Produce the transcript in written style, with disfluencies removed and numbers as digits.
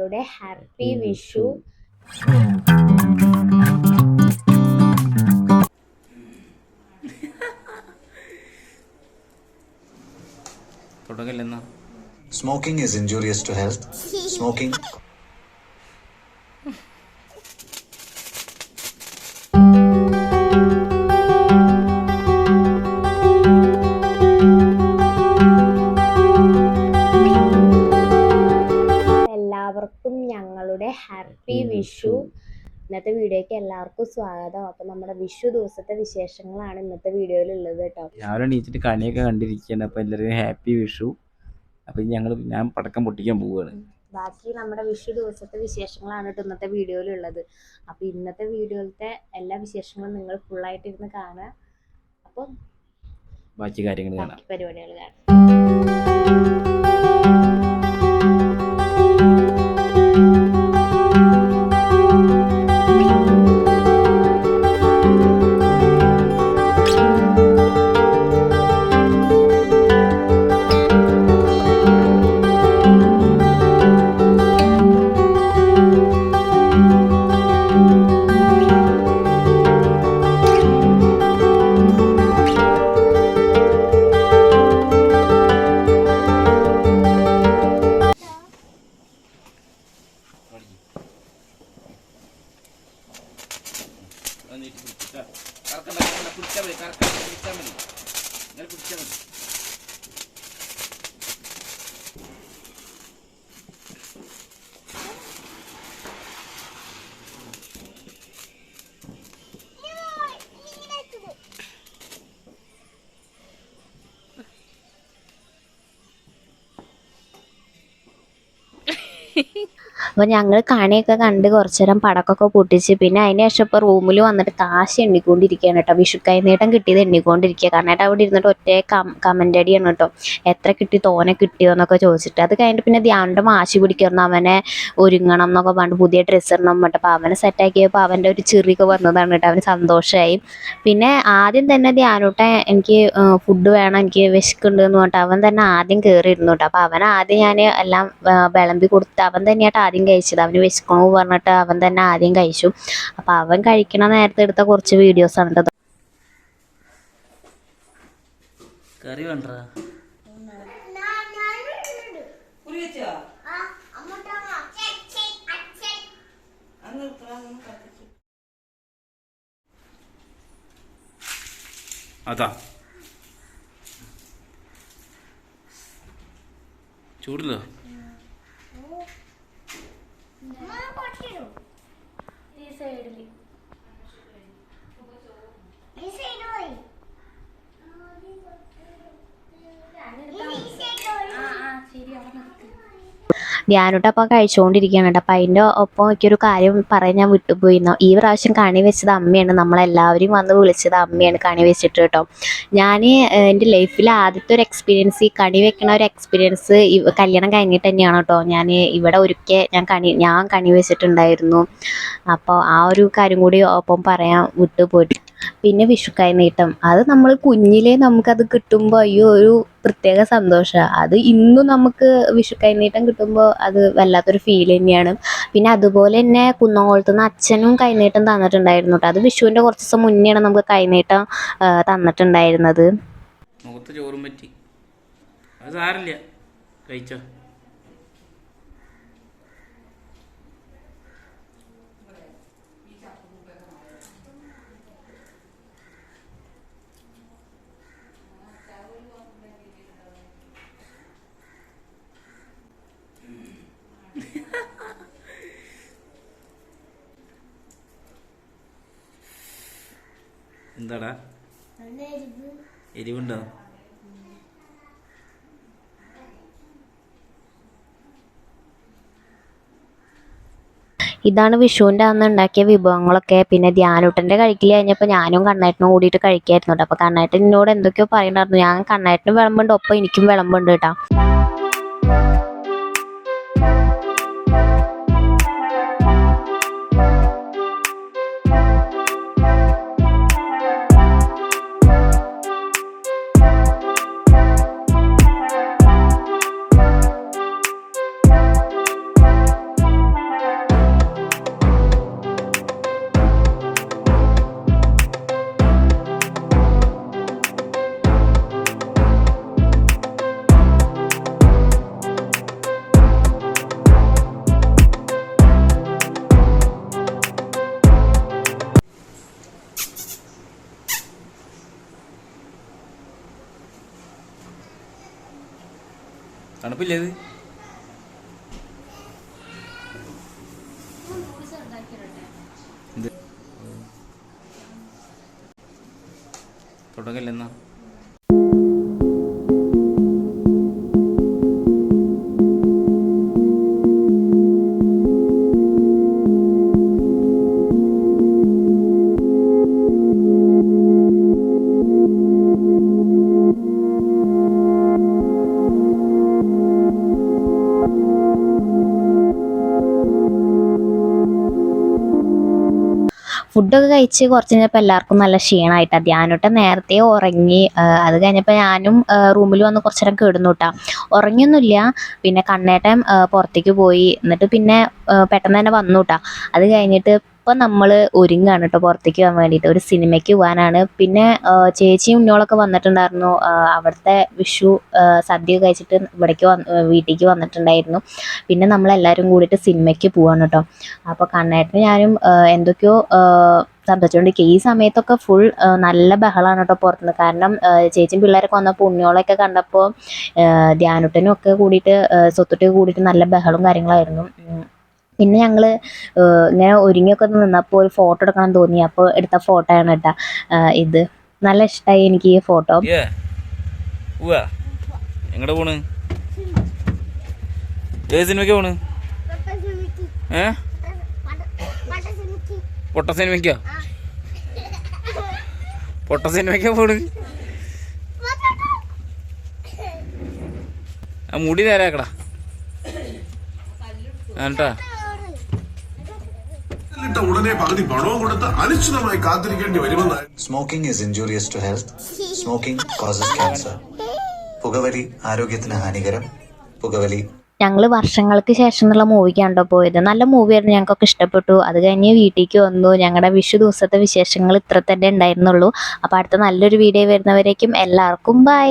ഞങ്ങളുടെ happy Vishu. Smoking is injurious to health. Smoking എല്ലാവർക്കും ഞങ്ങളുടെ ഹാപ്പി വിഷു. ഇന്നത്തെ വീഡിയോയ്ക്ക് എല്ലാവർക്കും സ്വാഗതം. അപ്പം നമ്മുടെ വിഷു ദിവസത്തെ വിശേഷങ്ങളാണ് ഇന്നത്തെ വീഡിയോയിലുള്ളത് കേട്ടോ. രാവിലെ എണീച്ചിട്ട് കണിയൊക്കെ കണ്ടിരിക്കുകയാണ്. അപ്പോൾ എല്ലാവരും ഹാപ്പി വിഷു. അപ്പം ഞാൻ പടക്കം പൊട്ടിക്കാൻ പോവുകയാണ്. ബാക്കി നമ്മുടെ വിഷു ദിവസത്തെ വിശേഷങ്ങളാണ് കേട്ടോ ഇന്നത്തെ വീഡിയോയിലുള്ളത്. അപ്പോൾ ഇന്നത്തെ വീഡിയോയിലത്തെ എല്ലാ വിശേഷങ്ങളും നിങ്ങൾ ഫുള്ളായിട്ട് ഇരുന്ന് കാണുക. അപ്പം ബാക്കി കാര്യങ്ങൾ കാണാം, പരിപാടികൾ കാണാം. അപ്പോൾ ഞങ്ങൾ കണിയൊക്കെ കണ്ട് കുറച്ചു നേരം പടക്കമൊക്കെ പൊട്ടിച്ച് പിന്നെ അതിന് ശേഷം ഇപ്പോൾ റൂമിൽ വന്നിട്ട് കാശ് എണ്ണിക്കൊണ്ടിരിക്കുകയാണ് കേട്ടോ. വിഷുക്കൈ നീട്ടം കിട്ടിയത് എണ്ണിക്കൊണ്ടിരിക്കുക. കാരണം അവിടെ ഇരുന്നിട്ട് ഒറ്റ കമൻ്റ് അടിയാണ് കേട്ടോ, എത്ര കിട്ടി, തോനെ കിട്ടിയോ എന്നൊക്കെ ചോദിച്ചിട്ട്. അത് കഴിഞ്ഞിട്ട് പിന്നെ ധ്യാനിൻ്റെ വാശി പിടിക്കണം, അവനെ ഒരുങ്ങണം എന്നൊക്കെ പറഞ്ഞിട്ട് പുതിയ ഡ്രസ്സ് ഇടണം കേട്ടോ. അപ്പോൾ അവനെ സെറ്റാക്കിയപ്പോൾ അവൻ്റെ ഒരു ചിറിയൊക്കെ വന്നതാണ് കേട്ടോ. അവന് സന്തോഷമായി. പിന്നെ ആദ്യം തന്നെ ധ്യാനൂട്ടെ എനിക്ക് ഫുഡ് വേണം, എനിക്ക് വിശക്കുണ്ട് എന്ന് പറഞ്ഞിട്ട് അവൻ തന്നെ ആദ്യം കയറിയിരുന്നു കേട്ടോ. അപ്പോൾ അവൻ ആദ്യം ഞാൻ എല്ലാം വിളമ്പി കൊടുത്ത് അവൻ തന്നെയായിട്ട് ആദ്യം കഴിച്ചത്. അവന് വിശക്കണു പറഞ്ഞിട്ട് അവൻ തന്നെ ആദ്യം കഴിച്ചു. അപ്പം അവൻ കഴിക്കണ നേരത്തെ എടുത്ത കുറച്ച് വീഡിയോസാണ് കേട്ടോ. കറി വേണ്ട അതാ ചൂടില്ലോ. ധ്യാനോട്ട് അപ്പോൾ കഴിച്ചുകൊണ്ടിരിക്കുകയാണ് കേട്ടോ. അപ്പം അതിൻ്റെ ഒപ്പം എനിക്കൊരു കാര്യം പറയാൻ ഞാൻ വിട്ടുപോയിരുന്നു. ഈ പ്രാവശ്യം കണി വെച്ചത് അമ്മയാണ്, നമ്മളെല്ലാവരും വന്ന് വിളിച്ചത് അമ്മയാണ് കണി വെച്ചിട്ട് കേട്ടോ. ഞാൻ എൻ്റെ ലൈഫിൽ ആദ്യത്തെ ഒരു എക്സ്പീരിയൻസ്, ഈ കണി വെക്കണ ഒരു എക്സ്പീരിയൻസ് കല്യാണം കഴിഞ്ഞിട്ട് തന്നെയാണ് കേട്ടോ. ഞാൻ ഇവിടെ ഒരിക്കൽ ഞാൻ കണി വെച്ചിട്ടുണ്ടായിരുന്നു. അപ്പോൾ ആ ഒരു കാര്യം കൂടി ഒപ്പം പറയാൻ വിട്ടുപോയിട്ട്. പിന്നെ വിഷുക്കൈ നീട്ടം, അത് നമ്മൾ കുഞ്ഞിലേ നമുക്കത് കിട്ടുമ്പോൾ അയ്യോ ഒരു പ്രത്യേക സന്തോഷമാണ്. അത് ഇന്നും നമുക്ക് വിഷുക്കൈ നീട്ടം കിട്ടുമ്പോൾ അത് വല്ലാത്തൊരു ഫീൽ തന്നെയാണ്. പിന്നെ അതുപോലെ തന്നെ കുന്നംകുളത്തുനിന്ന് അച്ഛനും കൈനീട്ടം തന്നിട്ടുണ്ടായിരുന്നു കേട്ടോ. അത് വിഷുവിൻ്റെ കുറച്ച് ദിവസം മുന്നെയാണ് നമുക്ക് കൈനീട്ടം തന്നിട്ടുണ്ടായിരുന്നത്. മുഖത്ത് ചോറും പറ്റി, അത് സാരില്ല, കഴിച്ചോ. എന്താടാ എരിവുണ്ടോ? ഇതാണ് വിഷുവിൻ്റെ അന്ന് ഉണ്ടാക്കിയ വിഭവങ്ങളൊക്കെ. പിന്നെ ധ്യാനൂട്ടൻ്റെ കഴിക്കൽ കഴിഞ്ഞപ്പോൾ ഞാനും കണ്ണേട്ടനും കൂടിയിട്ട് കഴിക്കായിരുന്നു കേട്ടോ. അപ്പോൾ കണ്ണേട്ടൻ എന്നോട് എന്തൊക്കെയോ പറയണ്ടായിരുന്നു. ഞാൻ കണ്ണേട്ടനും വിളമ്പുണ്ട്, ഒപ്പം എനിക്കും വിളമ്പുണ്ട് കേട്ടോ. തണുപ്പില്ലേ ഇത്? എന്ത് തുടങ്ങല്ലെന്നാ? ഫുഡൊക്കെ കഴിച്ച് കുറച്ച് കഴിഞ്ഞപ്പോൾ എല്ലാവർക്കും നല്ല ക്ഷീണമായിട്ടാണ്. ധ്യാനോട്ട് നേരത്തെ ഉറങ്ങി. അത് കഴിഞ്ഞപ്പോൾ ഞാനും റൂമിൽ വന്ന് കുറച്ച് നേരം കിടന്നു കേട്ടോ. ഉറങ്ങിയൊന്നുമില്ല. പിന്നെ കണ്ണേട്ടൻ പുറത്തേക്ക് പോയി. എന്നിട്ട് പിന്നെ പെട്ടെന്ന് തന്നെ വന്നു കേട്ടോ. അത് കഴിഞ്ഞിട്ട് ഇപ്പം നമ്മൾ ഒരുങ്ങാണ് കേട്ടോ പുറത്തേക്ക് പോകാൻ വേണ്ടിയിട്ട്. ഒരു സിനിമയ്ക്ക് പോകാനാണ്. പിന്നെ ചേച്ചിയും ഉണ്ണിയോളൊക്കെ വന്നിട്ടുണ്ടായിരുന്നു. അവിടുത്തെ വിഷു സദ്യ കഴിച്ചിട്ട് ഇവിടേക്ക് വീട്ടിലേക്ക് വന്നിട്ടുണ്ടായിരുന്നു. പിന്നെ നമ്മളെല്ലാവരും കൂടിയിട്ട് സിനിമയ്ക്ക് പോവാണ് കേട്ടോ. അപ്പോൾ കണ്ണേട്ടനും ഞാനും എന്തൊക്കെയോ സംസാരിച്ചുകൊണ്ടിരിക്കുക. ഈ സമയത്തൊക്കെ ഫുൾ നല്ല ബഹളമാണ് കേട്ടോ പുറത്തുനിന്ന്. കാരണം ചേച്ചിയും പിള്ളേരൊക്കെ വന്നപ്പോൾ ഉണ്ണിയോളൊക്കെ കണ്ടപ്പോൾ ധ്യാനുട്ടനും ഒക്കെ കൂടിയിട്ട് സ്വത്തുട്ടൊക്കെ കൂടിയിട്ട് നല്ല ബഹളവും കാര്യങ്ങളായിരുന്നു. പിന്നെ ഞങ്ങൾ ഇങ്ങനെ ഒരുങ്ങിയൊക്കെ നിന്നപ്പോൾ ഒരു ഫോട്ടോ എടുക്കണം തോന്നി. അപ്പോൾ എടുത്ത ഫോട്ടോ ആണ് കേട്ടോ ഇത്. നല്ല ഇഷ്ടമായി എനിക്ക് ഈ ഫോട്ടോ. എങ്ങടെ പോണ്? ഏത് സിനിമയ്ക്കാ പോണ്? പൊട്ട സിനിമയ്ക്കാ? പൊട്ട സിനിമയ്ക്കാ പോണ്? ആ മുടി നേരാക്കടാ എന്നിട്ടാ. ഉടനെ പകുതി പണവും കൊടുത്ത് അനിശ്ചിതമായി കാത്തിരിക്കേണ്ടി വരുമെന്ന്. Smoking is injurious to health. Smoking causes cancer. പുകവലി ആരോഗ്യത്തിന് ഹാനികരം. പുകവലി. ഞങ്ങൾ വർഷങ്ങൾക്ക് ശേഷം എന്നുള്ള മൂവിക്കാണ്ടോ പോയത്. നല്ല മൂവിയായിരുന്നു, ഞങ്ങൾക്കൊക്കെ ഇഷ്ടപ്പെട്ടു. അത് കഴിഞ്ഞ് വീട്ടിലേക്ക് വന്നു. ഞങ്ങളുടെ വിഷു ദിവസത്തെ വിശേഷങ്ങൾ ഇത്ര തന്നെ ഉണ്ടായിരുന്നുള്ളൂ. അപ്പോൾ അടുത്ത നല്ലൊരു വീഡിയോ വരുന്നവരേക്കും എല്ലാവർക്കും ബൈ.